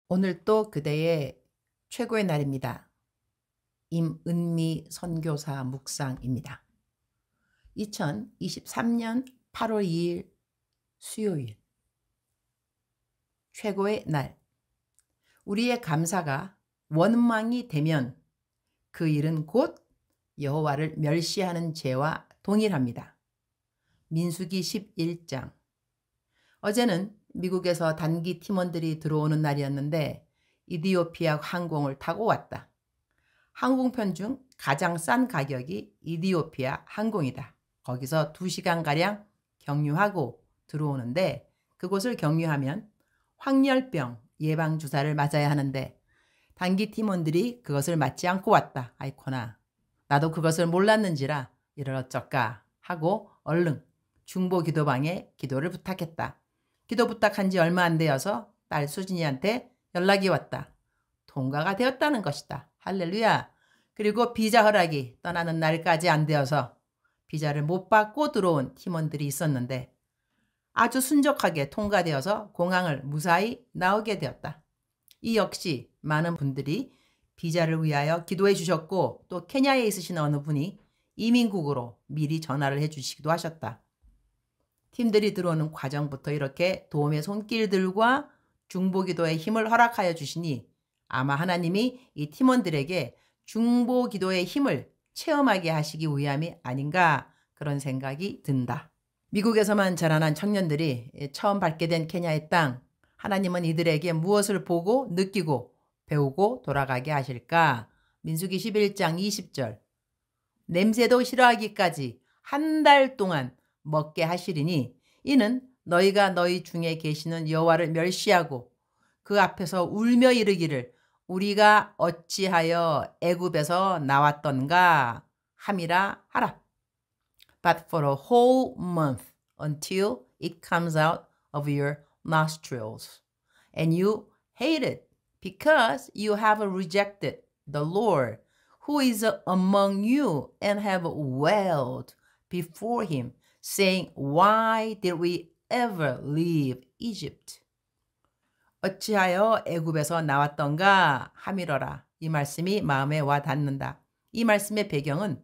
오늘 또 그대의 최고의 날입니다. 임은미 선교사 묵상입니다. 2023년 8월 2일 수요일 최고의 날. 우리의 감사가 원망이 되면 그 일은 곧 여호와를 멸시하는 죄와 동일합니다. 민수기 11장. 어제는 미국에서 단기 팀원들이 들어오는 날이었는데 이디오피아 항공을 타고 왔다. 항공편 중 가장 싼 가격이 이디오피아 항공이다. 거기서 2시간가량 경유하고 들어오는데 그곳을 경유하면 황열병 예방주사를 맞아야 하는데 단기 팀원들이 그것을 맞지 않고 왔다. 아이코나. 나도 그것을 몰랐는지라 이를 어쩔까 하고 얼른 중보기도방에 기도를 부탁했다. 기도 부탁한 지 얼마 안 되어서 딸 수진이한테 연락이 왔다. 통과가 되었다는 것이다. 할렐루야. 그리고 비자 허락이 떠나는 날까지 안 되어서 비자를 못 받고 들어온 팀원들이 있었는데 아주 순적하게 통과되어서 공항을 무사히 나오게 되었다. 이 역시 많은 분들이 비자를 위하여 기도해 주셨고 또 케냐에 있으신 어느 분이 이민국으로 미리 전화를 해 주시기도 하셨다. 팀들이 들어오는 과정부터 이렇게 도움의 손길들과 중보기도의 힘을 허락하여 주시니 아마 하나님이 이 팀원들에게 중보기도의 힘을 체험하게 하시기 위함이 아닌가 그런 생각이 든다. 미국에서만 자라난 청년들이 처음 밟게 된 케냐의 땅, 하나님은 이들에게 무엇을 보고 느끼고 배우고 돌아가게 하실까? 민수기 11장 20절. 냄새도 싫어하기까지 한 달 동안 먹게 하시리니 이는 너희가 너희 중에 계시는 여호와를 멸시하고 그 앞에서 울며 이르기를 우리가 어찌하여 애굽에서 나왔던가 함이라 하라. But for a whole month until it comes out of your nostrils. And you hate it because you have rejected the Lord who is among you and have wailed before him, saying, Why did we ever leave Egypt? 어찌하여 애굽에서 나왔던가 하미러라. 이 말씀이 마음에 와 닿는다. 이 말씀의 배경은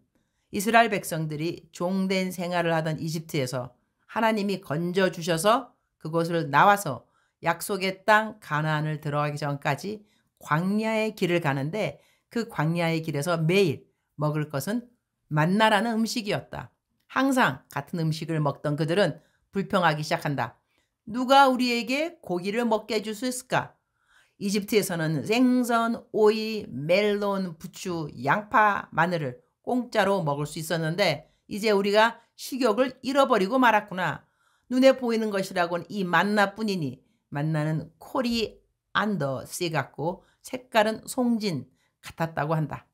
이스라엘 백성들이 종된 생활을 하던 이집트에서 하나님이 건져주셔서 그곳을 나와서 약속의 땅 가나안을 들어가기 전까지 광야의 길을 가는데 그 광야의 길에서 매일 먹을 것은 만나라는 음식이었다. 항상 같은 음식을 먹던 그들은 불평하기 시작한다. 누가 우리에게 고기를 먹게 해줄 수 있을까? 이집트에서는 생선, 오이, 멜론, 부추, 양파, 마늘을 공짜로 먹을 수 있었는데 이제 우리가 식욕을 잃어버리고 말았구나. 눈에 보이는 것이라고는 이 만나뿐이니 만나는 코리안더 씨 같고 색깔은 송진 같았다고 한다.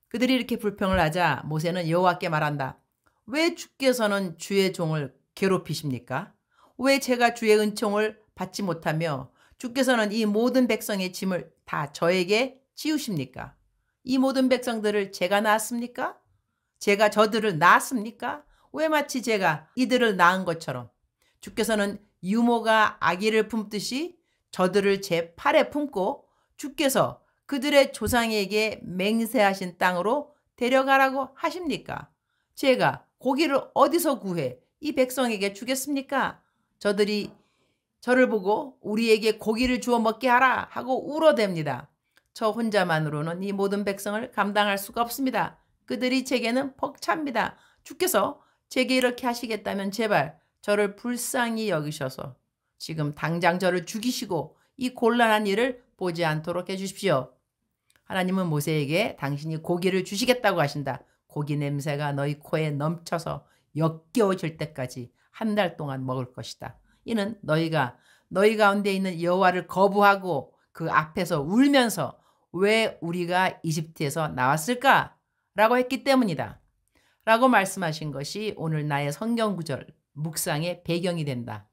그들이 이렇게 불평을 하자 모세는 여호와께 말한다. 왜 주께서는 주의 종을 괴롭히십니까? 왜 제가 주의 은총을 받지 못하며 주께서는 이 모든 백성의 짐을 다 저에게 지우십니까? 이 모든 백성들을 제가 낳았습니까? 제가 저들을 낳았습니까? 왜 마치 제가 이들을 낳은 것처럼 주께서는 유모가 아기를 품듯이 저들을 제 팔에 품고 주께서 그들의 조상에게 맹세하신 땅으로 데려가라고 하십니까? 제가 고기를 어디서 구해 이 백성에게 주겠습니까? 저들이 저를 보고 우리에게 고기를 주어 먹게 하라 하고 울어댑니다. 저 혼자만으로는 이 모든 백성을 감당할 수가 없습니다. 그들이 제게는 벅찹니다. 주께서 제게 이렇게 하시겠다면 제발 저를 불쌍히 여기셔서 지금 당장 저를 죽이시고 이 곤란한 일을 보지 않도록 해주십시오. 하나님은 모세에게 당신이 고기를 주시겠다고 하신다. 고기 냄새가 너희 코에 넘쳐서 역겨워질 때까지 한 달 동안 먹을 것이다. 이는 너희가 너희 가운데 있는 여호와를 거부하고 그 앞에서 울면서 왜 우리가 이집트에서 나왔을까? 라고 했기 때문이다. 라고 말씀하신 것이 오늘 나의 성경 구절 묵상의 배경이 된다.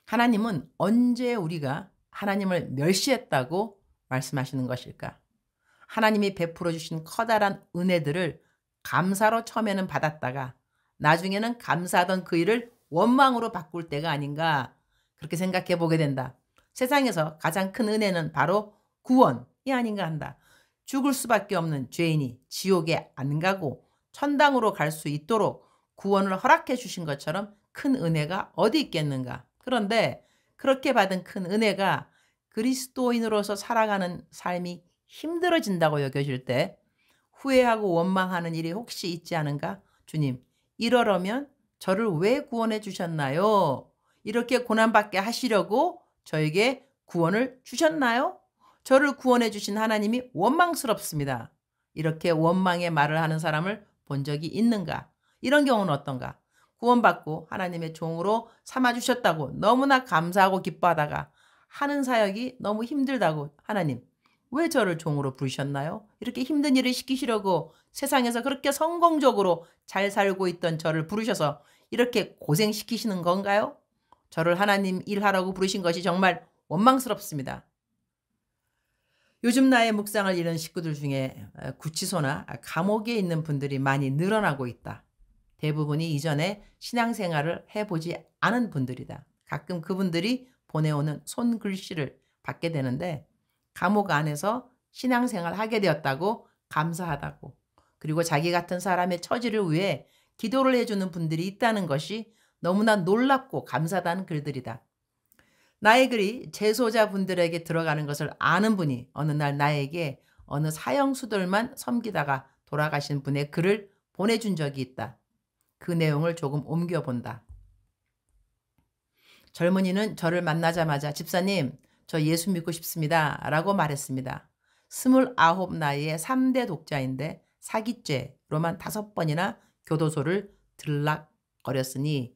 하나님은 언제 우리가 하나님을 멸시했다고 말씀하시는 것일까? 하나님이 베풀어 주신 커다란 은혜들을 감사로 처음에는 받았다가 나중에는 감사하던 그 일을 원망으로 바꿀 때가 아닌가 그렇게 생각해 보게 된다. 세상에서 가장 큰 은혜는 바로 구원이 아닌가 한다. 죽을 수밖에 없는 죄인이 지옥에 안 가고 천당으로 갈 수 있도록 구원을 허락해 주신 것처럼 큰 은혜가 어디 있겠는가. 그런데 그렇게 받은 큰 은혜가 그리스도인으로서 살아가는 삶이 힘들어진다고 여겨질 때 후회하고 원망하는 일이 혹시 있지 않은가? 주님, 이러려면 저를 왜 구원해 주셨나요? 이렇게 고난받게 하시려고 저에게 구원을 주셨나요? 저를 구원해 주신 하나님이 원망스럽습니다. 이렇게 원망의 말을 하는 사람을 본 적이 있는가? 이런 경우는 어떤가? 구원받고 하나님의 종으로 삼아주셨다고 너무나 감사하고 기뻐하다가 하는 사역이 너무 힘들다고 하나님, 왜 저를 종으로 부르셨나요? 이렇게 힘든 일을 시키시려고 세상에서 그렇게 성공적으로 잘 살고 있던 저를 부르셔서 이렇게 고생시키시는 건가요? 저를 하나님 일하라고 부르신 것이 정말 원망스럽습니다. 요즘 나의 묵상을 잃은 식구들 중에 구치소나 감옥에 있는 분들이 많이 늘어나고 있다. 대부분이 이전에 신앙생활을 해보지 않은 분들이다. 가끔 그분들이 보내오는 손글씨를 받게 되는데 감옥 안에서 신앙생활 하게 되었다고 감사하다고, 그리고 자기 같은 사람의 처지를 위해 기도를 해주는 분들이 있다는 것이 너무나 놀랍고 감사하다는 글들이다. 나의 글이 재소자분들에게 들어가는 것을 아는 분이 어느 날 나에게 어느 사형수들만 섬기다가 돌아가신 분의 글을 보내준 적이 있다. 그 내용을 조금 옮겨본다. 젊은이는 저를 만나자마자 집사님, 저 예수 믿고 싶습니다 라고 말했습니다. 29 나이에 3대 독자인데 사기죄로만 5번이나 교도소를 들락거렸으니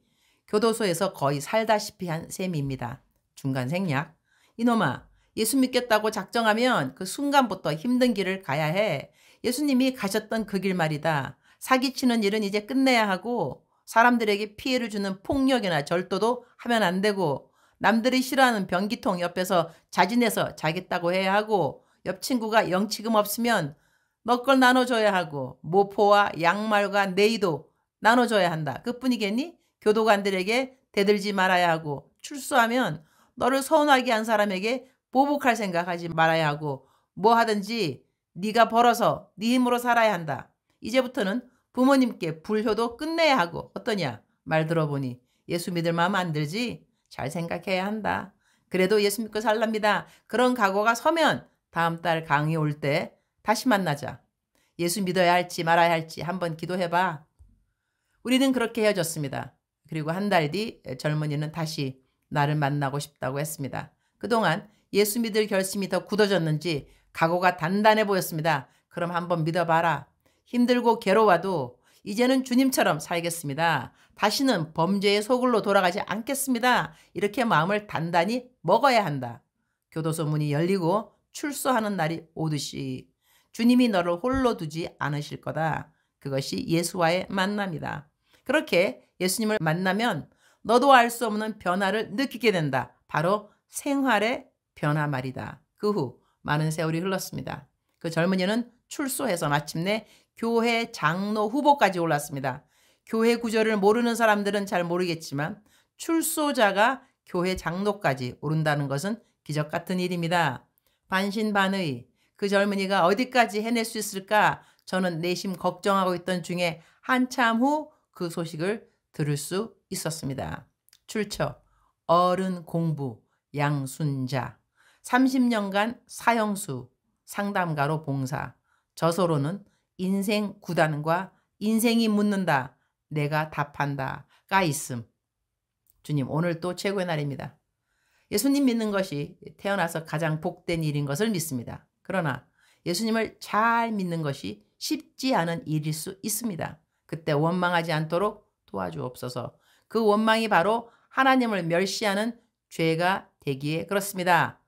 교도소에서 거의 살다시피 한 셈입니다. 중간 생략. 이놈아, 예수 믿겠다고 작정하면 그 순간부터 힘든 길을 가야 해. 예수님이 가셨던 그 길 말이다. 사기치는 일은 이제 끝내야 하고 사람들에게 피해를 주는 폭력이나 절도도 하면 안 되고 남들이 싫어하는 변기통 옆에서 자진해서 자겠다고 해야 하고 옆 친구가 영치금 없으면 너 걸 나눠줘야 하고 모포와 양말과 네이도 나눠줘야 한다. 그뿐이겠니? 교도관들에게 대들지 말아야 하고 출소하면 너를 서운하게 한 사람에게 보복할 생각하지 말아야 하고 뭐 하든지 네가 벌어서 네 힘으로 살아야 한다. 이제부터는 부모님께 불효도 끝내야 하고 어떠냐? 말 들어보니 예수 믿을 마음 안 들지? 잘 생각해야 한다. 그래도 예수 믿고 살랍니다. 그런 각오가 서면 다음 달 강의 올 때 다시 만나자. 예수 믿어야 할지 말아야 할지 한번 기도해봐. 우리는 그렇게 헤어졌습니다. 그리고 한 달 뒤 젊은이는 다시 나를 만나고 싶다고 했습니다. 그동안 예수 믿을 결심이 더 굳어졌는지 각오가 단단해 보였습니다. 그럼 한번 믿어봐라. 힘들고 괴로워도 이제는 주님처럼 살겠습니다. 다시는 범죄의 소굴로 돌아가지 않겠습니다. 이렇게 마음을 단단히 먹어야 한다. 교도소 문이 열리고 출소하는 날이 오듯이 주님이 너를 홀로 두지 않으실 거다. 그것이 예수와의 만남이다. 그렇게 예수님을 만나면 너도 알 수 없는 변화를 느끼게 된다. 바로 생활의 변화 말이다. 그 후 많은 세월이 흘렀습니다. 그 젊은이는 출소해서 마침내 교회 장로 후보까지 올랐습니다. 교회 구조를 모르는 사람들은 잘 모르겠지만 출소자가 교회 장로까지 오른다는 것은 기적 같은 일입니다. 반신반의 그 젊은이가 어디까지 해낼 수 있을까? 저는 내심 걱정하고 있던 중에 한참 후 그 소식을 들을 수 있었습니다. 출처 어른 공부 양순자 30년간 사형수 상담가로 봉사 저서로는 인생 구단과 인생이 묻는다 내가 답한다가 있음. 주님 오늘 또 최고의 날입니다. 예수님 믿는 것이 태어나서 가장 복된 일인 것을 믿습니다. 그러나 예수님을 잘 믿는 것이 쉽지 않은 일일 수 있습니다. 그때 원망하지 않도록 도와주옵소서. 그 원망이 바로 하나님을 멸시하는 죄가 되기에 그렇습니다.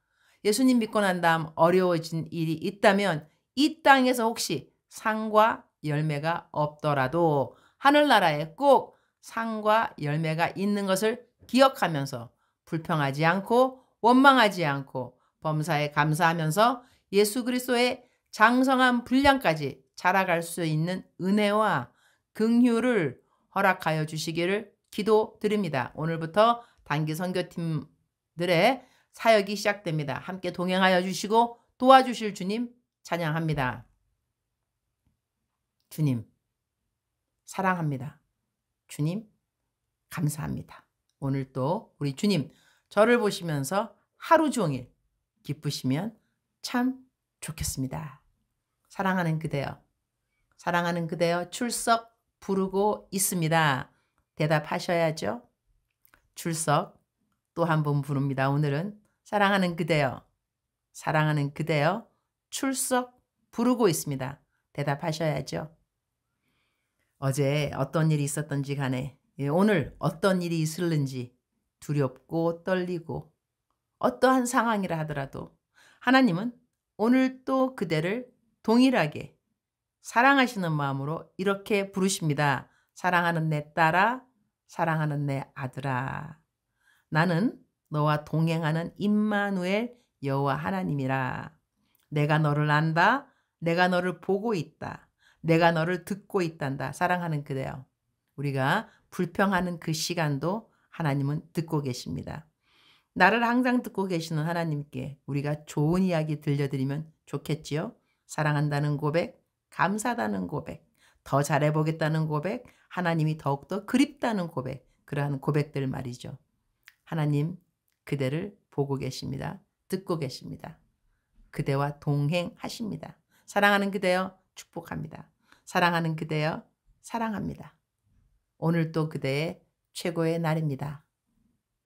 예수님 믿고 난 다음 어려워진 일이 있다면 이 땅에서 혹시 상과 열매가 없더라도 하늘나라에 꼭 상과 열매가 있는 것을 기억하면서 불평하지 않고 원망하지 않고 범사에 감사하면서 예수 그리스도의 장성한 분량까지 자라갈 수 있는 은혜와 긍휼을 허락하여 주시기를 기도드립니다. 오늘부터 단기 선교팀들의 사역이 시작됩니다. 함께 동행하여 주시고 도와주실 주님 찬양합니다. 주님 사랑합니다. 주님 감사합니다. 오늘 또 우리 주님 저를 보시면서 하루 종일 기쁘시면 참 좋겠습니다. 사랑하는 그대여, 사랑하는 그대여 출석 부르고 있습니다. 대답하셔야죠. 출석 또 한 번 부릅니다. 오늘은 사랑하는 그대여, 사랑하는 그대여 출석 부르고 있습니다. 대답하셔야죠. 어제 어떤 일이 있었던지 간에 오늘 어떤 일이 있을는지 두렵고 떨리고 어떠한 상황이라 하더라도 하나님은 오늘 또 그대를 동일하게 사랑하시는 마음으로 이렇게 부르십니다. 사랑하는 내 딸아, 사랑하는 내 아들아. 나는 너와 동행하는 임마누엘 여호와 하나님이라. 내가 너를 안다. 내가 너를 보고 있다. 내가 너를 듣고 있단다. 사랑하는 그대여. 우리가 불평하는 그 시간도 하나님은 듣고 계십니다. 나를 항상 듣고 계시는 하나님께 우리가 좋은 이야기 들려드리면 좋겠지요. 사랑한다는 고백, 감사하다는 고백, 더 잘해보겠다는 고백, 하나님이 더욱더 그립다는 고백, 그러한 고백들 말이죠. 하나님 그대를 보고 계십니다. 듣고 계십니다. 그대와 동행하십니다. 사랑하는 그대여 축복합니다. 사랑하는 그대여 사랑합니다. 오늘 또 그대의 최고의 날입니다.